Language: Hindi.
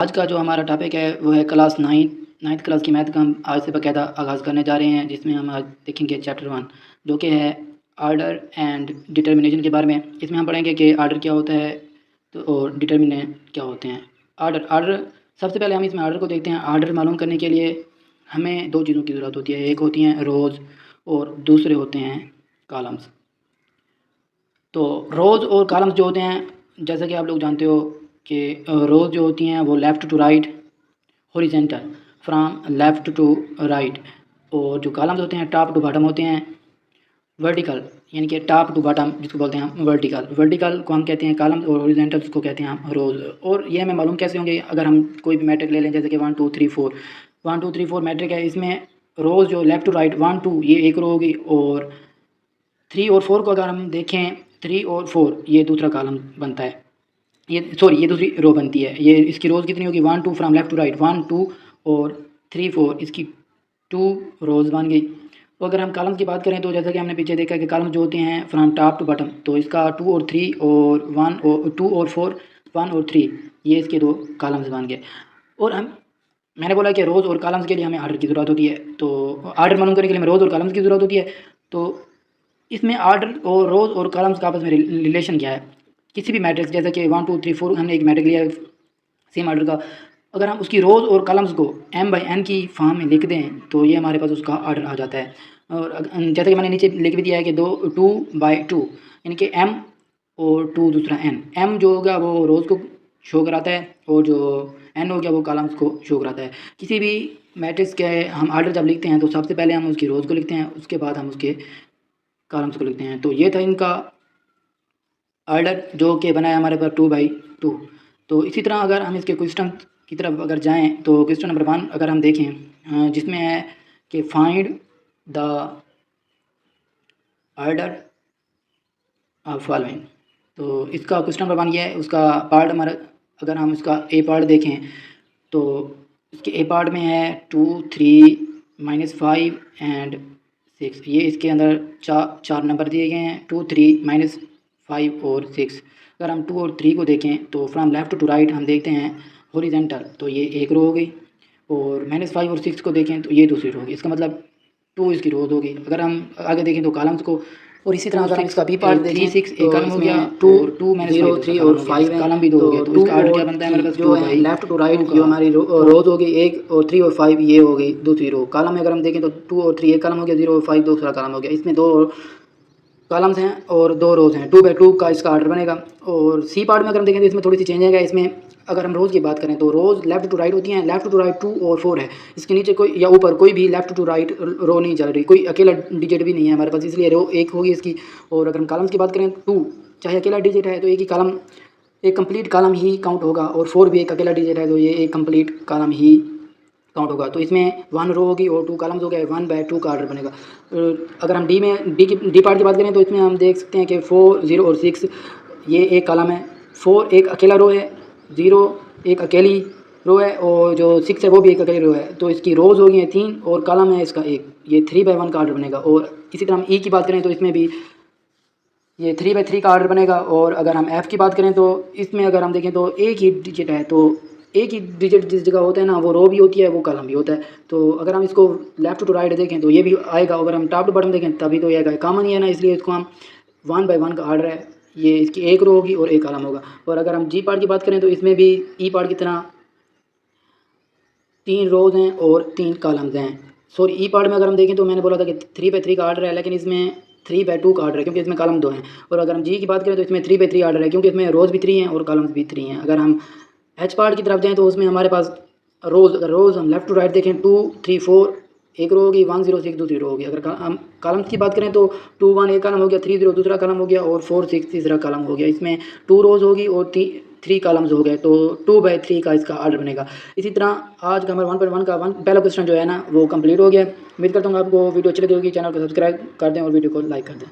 आज का जो हमारा टॉपिक है वो है क्लास नाइन्थ क्लास की मैथ का हम आज से बाकायदा आगाज़ करने जा रहे हैं, जिसमें हम आज देखेंगे चैप्टर 1 जो कि है आर्डर एंड डिटर्मिनेशन के बारे में। इसमें हम पढ़ेंगे कि आर्डर क्या होता है तो और डिटर्मिनेंट क्या होते हैं। आर्डर सबसे पहले हम इसमें आर्डर को देखते हैं। आर्डर मालूम करने के लिए हमें दो चीज़ों की ज़रूरत होती है, एक होती हैं रोज़ और दूसरे होते हैं कॉलम्स। तो रोज़ और कॉलम्स जो होते हैं, जैसा कि आप लोग जानते हो कि रोज़ जो होती हैं वो left to right horizontal from left to right, और जो कॉलम्स होते हैं टॉप टू बॉटम होते हैं वर्टिकल, यानी कि टॉप टू बॉटम जिसको बोलते हैं हम वर्टिकल को हम कहते हैं कॉलम्स और हॉरिजॉन्टल को कहते हैं हम रोज़। और ये हमें मालूम कैसे होंगे, अगर हम कोई भी मैट्रिक ले लें जैसे कि 1 2 3 4 मैट्रिक है, इसमें रोज़ जो लेफ़्ट टू राइट 1 2 ये एक रो होगी, और 3 और 4 को अगर हम देखें 3 और 4 ये दूसरा कॉलम बनता है, ये दूसरी रो बनती है। ये इसकी रोज़ कितनी होगी 1 2 फ्रॉम लेफ़्ट टू राइट 1 2 और 3 4 इसकी 2 रोज़ बन गई। तो अगर हम कॉलम्स की बात करें तो जैसा कि हमने पीछे देखा कि कॉलम जो होते हैं फ्रॉम टॉप टू बॉटम, तो इसका 2 और 3 और 1 और 2 और 4 1 और 3 ये इसके दो कॉलम्स बन गए। और मैंने बोला कि रोज़ और कॉलम्स के लिए हमें आर्डर की ज़रूरत होती है, तो आर्डर मालूम करने के लिए हमें रोज़ और कॉलम्स की ज़रूरत होती है। तो इसमें आर्डर और रोज़ और कॉलम्स का आपस में रिलेशन क्या है। किसी भी मैट्रिक्स जैसे कि 1 2 3 4 हमने एक मैट्रिक लिया सेम आर्डर का, अगर हम उसकी रोज़ और कॉलम्स को m/n की फॉर्म में लिख दें तो ये हमारे पास उसका आर्डर आ जाता है। और जैसे कि मैंने नीचे लिख भी दिया है कि 2/2 यानी कि m और 2 दूसरा n, m जो होगा वो रोज़ को शो कराता है और जो n हो गया वो कॉलम्स को शो कराता है। किसी भी मैट्रिक्स के हम आर्डर जब लिखते हैं तो सबसे पहले हम उसकी रोज़ को लिखते हैं, उसके बाद हम उसके कॉलम्स को लिखते हैं। तो ये था इनका आर्डर जो कि बना है हमारे पास 2/2। तो इसी तरह अगर हम इसके क्वेश्चन की तरफ अगर जाएं तो क्वेश्चन नंबर 1 अगर हम देखें जिसमें है कि find the order of following. तो इसका क्वेश्चन नंबर 1 ये है। उसका पार्ट हमारा अगर हम इसका ए पार्ट देखें तो इसके ए पार्ट में है 2 3 -5 एंड 6। ये इसके अंदर चार नंबर दिए गए हैं 2 3 -5 और 6। अगर हम 2 और 3 को देखें तो फ्रॉम लेफ़्ट टू राइट हम देखते हैं हॉरिजॉन्टल, तो ये एक रो हो गई, और -5 और 6 को देखें तो ये दूसरी रो होगी। इसका मतलब 2 इसकी रोज़ होगी। अगर हम आगे देखें तो कॉलम्स को, और इसी तरह अगर हम इसका बी पार्ट देखें 3 6 एक कॉलम हो गया, 2 2 0 3 और 5 कॉलम भी 2 हो गया। तो इसका आर्डर क्या बनता है हमारे पास जो है लेफ़्ट टू राइट जो हमारी रोज़ होगी, 1 और 3 और 5 ये हो गई दूसरी रो। कॉलम में अगर हम देखें तो 2 और 3 एक कॉलम हो गया, 0 और 5 दूसरा कॉलम हो गया। इसमें 2 कॉलम्स हैं और 2 रोज़ हैं, 2/2 का इसका आर्डर बनेगा। और सी पार्ट में अगर हम देखें तो इसमें थोड़ी सी चेंज है। इसमें अगर हम रोज़ की बात करें तो रोज़ लेफ़्ट टू राइट होती हैं, लेफ़्ट टू राइट 2 और 4 है। इसके नीचे कोई या ऊपर कोई भी लेफ़्ट टू राइट रो नहीं चल रही, कोई अकेला डिजिट भी नहीं है हमारे पास, इसलिए रो एक होगी इसकी। और अगर हम कॉलम्स की बात करें 2 चाहे अकेला डिजिट है तो एक ही कॉलम एक कंप्लीट कॉलम ही काउंट होगा, और 4 भी एक अकेला डिजिट है तो ये एक कंप्लीट कॉलम ही काउंट होगा। तो इसमें 1 रो होगी और 2 कॉलम्स हो गए, 1/2 का आर्डर बनेगा। अगर हम डी पार्ट की बात करें तो इसमें हम देख सकते हैं कि 4 0 और 6 ये एक कॉलम है, 4 एक अकेला रो है, 0 एक अकेली रो है, और जो 6 है वो भी एक अकेली रो है। तो इसकी रोज़ होगी 3 और कॉलम है इसका एक, ये 3/1 का आर्डर बनेगा। और इसी तरह हम ई की बात करें तो इसमें भी ये 3/3 का आर्डर बनेगा। और अगर हम एफ़ की बात करें तो इसमें अगर हम देखें तो एक ही डिजिट है, तो एक ही डिजिट जिस जगह होता है ना वो रो भी होती है वो कॉलम भी होता है। तो अगर हम इसको लेफ़्ट टू राइट देखें तो ये भी आएगा, अगर हम टॉप टू बॉटम देखें तभी तो ये आएगा, कॉमन ही है ना, इसलिए इसको हम 1/1 का आर्डर है, ये इसकी एक रो होगी और एक कॉलम होगा। और अगर हम जी पार्ट की बात करें तो इसमें भी ई पार्ट की तरह 3 रोज़ हैं और 3 कॉलम्स हैं। सॉरी ई पार्ट में अगर हम देखें तो मैंने बोला था कि 3/3 का आर्डर है, लेकिन इसमें 3/2 का आर्डर है क्योंकि इसमें कॉलम 2 हैं। और अगर हम जी की बात करें तो इसमें 3/3 आर्डर है क्योंकि इसमें रोज़ भी 3 हैं और कॉलम्स भी 3 हैं। अगर हम एच पार्ट की तरफ जाएँ तो उसमें हमारे पास रोज़ हम लेफ़्ट टू राइट देखें 2 3 4 एक रो होगी, 1 0 6 दूसरी रो होगी। अगर हम कॉलम्स की बात करें तो 2 1 एक कॉलम हो गया, 3 0 दूसरा कॉलम हो गया, और 4 6 तीसरा कॉलम हो गया। इसमें 2 रोज़ होगी और 3 कॉलम्स हो गए, तो 2/3 का इसका आर्डर बनेगा। इसी तरह आज का हमारा 1.1 का पहला क्वेश्चन जो है ना वो कंप्लीट हो गया। उम्मीद करता हूँ आपको वीडियो अच्छी लगी होगी। चैनल को सब्सक्राइब कर दें और वीडियो को लाइक कर दें।